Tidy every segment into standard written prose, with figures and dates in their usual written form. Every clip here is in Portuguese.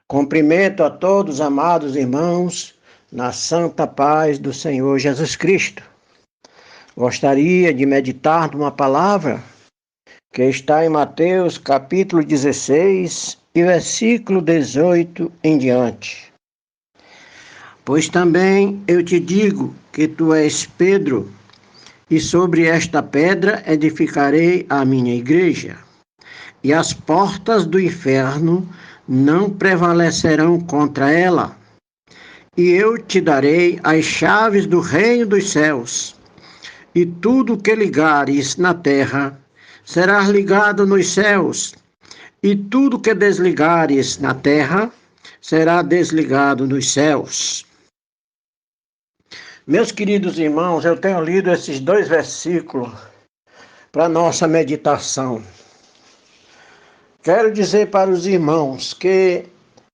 Cumprimento a todos, amados irmãos, na santa paz do Senhor Jesus Cristo. Gostaria de meditar numa palavra que está em Mateus capítulo 16 e versículo 18 em diante. Pois também eu te digo que tu és Pedro, e sobre esta pedra edificarei a minha igreja, e as portas do inferno não prevalecerão contra ela. E eu te darei as chaves do reino dos céus, e tudo que ligares na terra será ligado nos céus, e tudo que desligares na terra será desligado nos céus. Meus queridos irmãos, eu tenho lido esses dois versículos para nossa meditação. Quero dizer para os irmãos que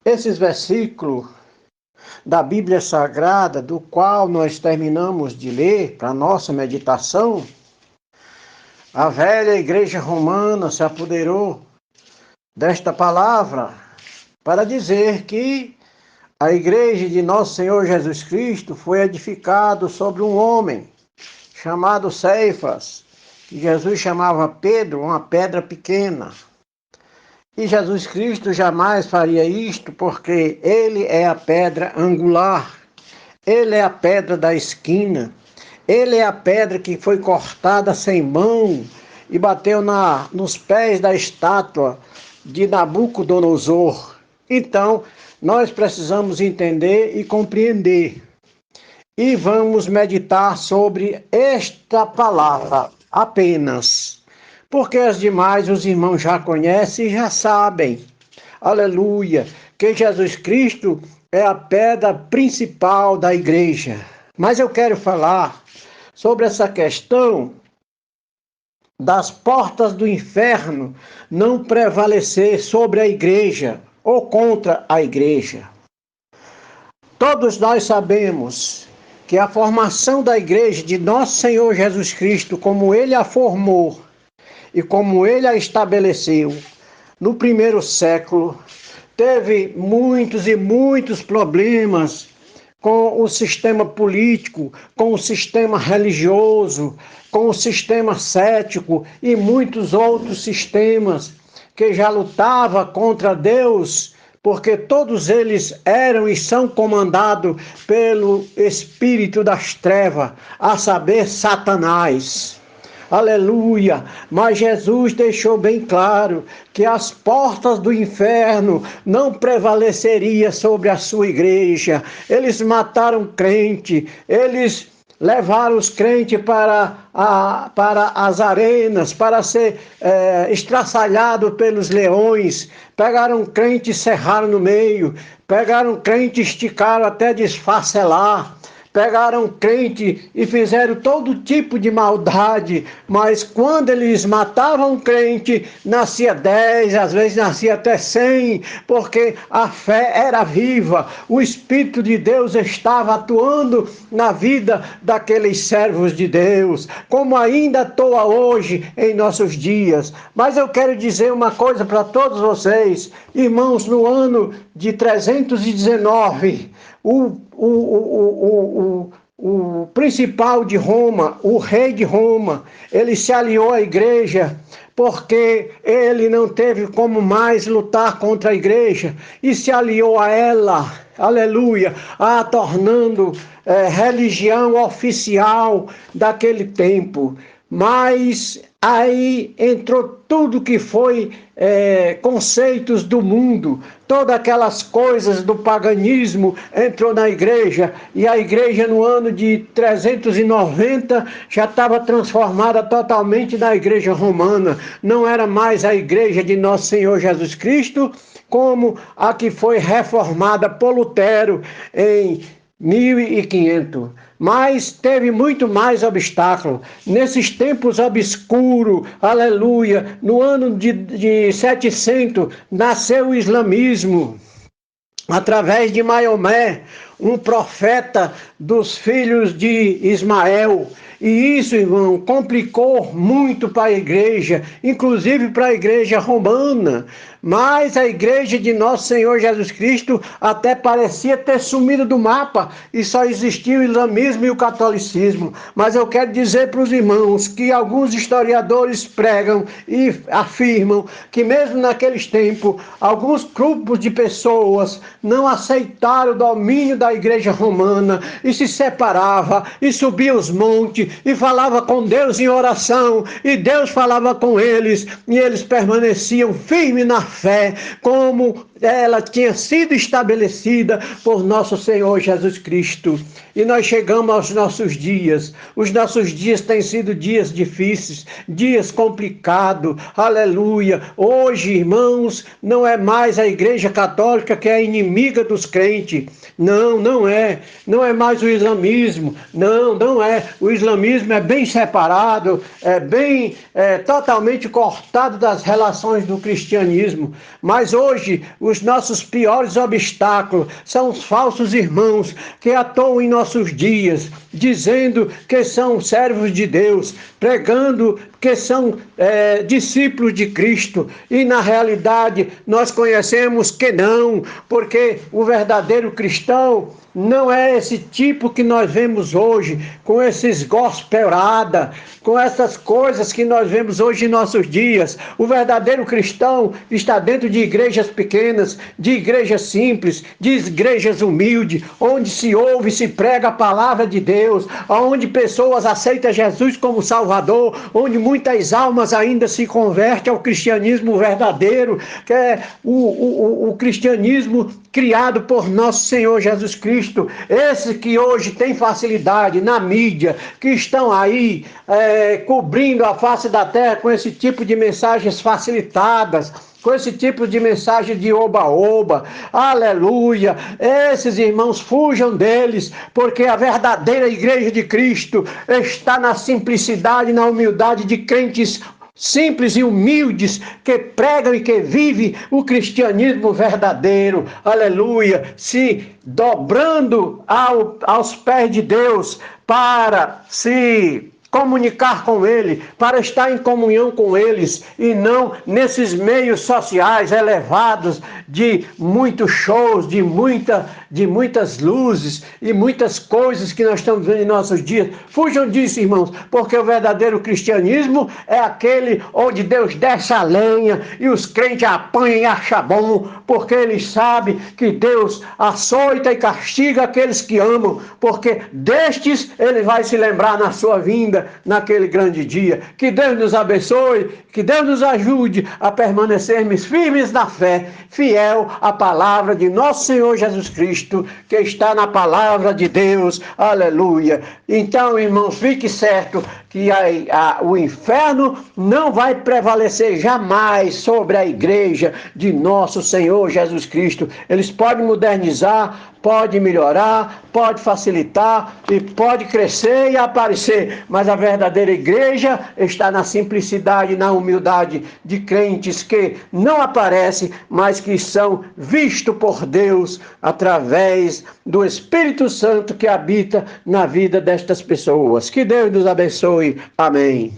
esses versículos da Bíblia Sagrada, do qual nós terminamos de ler para nossa meditação, a velha igreja romana se apoderou desta palavra para dizer que a igreja de nosso Senhor Jesus Cristo foi edificada sobre um homem chamado Cefas, que Jesus chamava Pedro, uma pedra pequena. E Jesus Cristo jamais faria isto porque Ele é a pedra angular, Ele é a pedra da esquina, Ele é a pedra que foi cortada sem mão e bateu nos pés da estátua de Nabucodonosor. Então, nós precisamos entender e compreender. E vamos meditar sobre esta palavra apenas. Porque as demais os irmãos já conhecem e já sabem, aleluia, que Jesus Cristo é a pedra principal da igreja. Mas eu quero falar sobre essa questão das portas do inferno não prevalecer sobre a igreja ou contra a igreja. Todos nós sabemos que a formação da igreja de nosso Senhor Jesus Cristo, como Ele a formou, e como ele a estabeleceu no primeiro século, teve muitos e muitos problemas com o sistema político, com o sistema religioso, com o sistema cético e muitos outros sistemas que já lutavam contra Deus, porque todos eles eram e são comandados pelo espírito das trevas, a saber, Satanás. Aleluia! Mas Jesus deixou bem claro que as portas do inferno não prevaleceriam sobre a sua igreja. Eles mataram crente, eles levaram os crentes para as arenas, para ser estraçalhado pelos leões. Pegaram crente e serraram no meio, pegaram crente e esticaram até desfacelar. Pegaram crente e fizeram todo tipo de maldade, mas quando eles matavam crente, nascia 10, às vezes nascia até 100, porque a fé era viva, o Espírito de Deus estava atuando na vida daqueles servos de Deus, como ainda atua hoje em nossos dias. Mas eu quero dizer uma coisa para todos vocês, irmãos, no ano de 319, o principal de Roma, o rei de Roma, ele se aliou à igreja porque ele não teve como mais lutar contra a igreja e se aliou a ela, aleluia, a tornando religião oficial daquele tempo. Mas aí entrou tudo que foi conceitos do mundo, todas aquelas coisas do paganismo entrou na igreja, e a igreja no ano de 390 já estava transformada totalmente na igreja romana. Não era mais a igreja de nosso Senhor Jesus Cristo, como a que foi reformada por Lutero em 1500, mas teve muito mais obstáculo. Nesses tempos obscuros, aleluia, no ano de 700, nasceu o islamismo, através de Maomé, um profeta dos filhos de Ismael. E isso, irmão, complicou muito para a igreja, inclusive para a igreja romana. Mas a igreja de nosso Senhor Jesus Cristo até parecia ter sumido do mapa e só existia o islamismo e o catolicismo. Mas eu quero dizer para os irmãos que alguns historiadores pregam e afirmam que mesmo naqueles tempos, alguns grupos de pessoas não aceitaram o domínio da igreja romana e se separava e subia os montes e falava com Deus em oração, e Deus falava com eles, e eles permaneciam firmes na fé, como ela tinha sido estabelecida por nosso Senhor Jesus Cristo. E nós chegamos aos nossos dias. Os nossos dias têm sido dias difíceis, dias complicados. Aleluia. Hoje, irmãos, não é mais a Igreja Católica que é inimiga dos crentes. Não, não é. Não é mais o islamismo. Não, não é. O islamismo é bem separado, totalmente cortado das relações do cristianismo. Mas hoje, os nossos piores obstáculos são os falsos irmãos que atuam em nossos dias, dizendo que são servos de Deus, pregando que são discípulos de Cristo, e na realidade nós conhecemos que não, porque o verdadeiro cristão não é esse tipo que nós vemos hoje, com esses gospelada, com essas coisas que nós vemos hoje em nossos dias. O verdadeiro cristão está dentro de igrejas pequenas, de igrejas simples, de igrejas humildes, onde se ouve e se prega a palavra de Deus, onde pessoas aceitam Jesus como Salvador, onde muitas almas ainda se convertem ao cristianismo verdadeiro, que é o cristianismo criado por nosso Senhor Jesus Cristo. Esse que hoje tem facilidade na mídia, que estão aí cobrindo a face da terra com esse tipo de mensagens facilitadas, com esse tipo de mensagem de oba-oba, aleluia. Esses irmãos, fujam deles, porque a verdadeira igreja de Cristo está na simplicidade, na humildade de crentes simples e humildes, que pregam e que vivem o cristianismo verdadeiro, aleluia, se dobrando aos pés de Deus para se comunicar com Ele, para estar em comunhão com eles, e não nesses meios sociais elevados de muitos shows, de muitas luzes e muitas coisas que nós estamos vendo em nossos dias. Fujam disso, irmãos, porque o verdadeiro cristianismo é aquele onde Deus desce a lenha e os crentes apanham e acham bom, porque eles sabem que Deus açoita e castiga aqueles que amam, porque destes Ele vai se lembrar na sua vinda, naquele grande dia. Que Deus nos abençoe, que Deus nos ajude a permanecermos firmes na fé, fiel à palavra de nosso Senhor Jesus Cristo, que está na palavra de Deus, aleluia. Então, irmãos, fique certo que o inferno não vai prevalecer jamais sobre a igreja de nosso Senhor Jesus Cristo. Eles podem modernizar, pode melhorar, pode facilitar e pode crescer e aparecer, mas a verdadeira igreja está na simplicidade, na humildade de crentes que não aparecem, mas que são vistos por Deus através do Espírito Santo que habita na vida destas pessoas. Que Deus nos abençoe. Amém.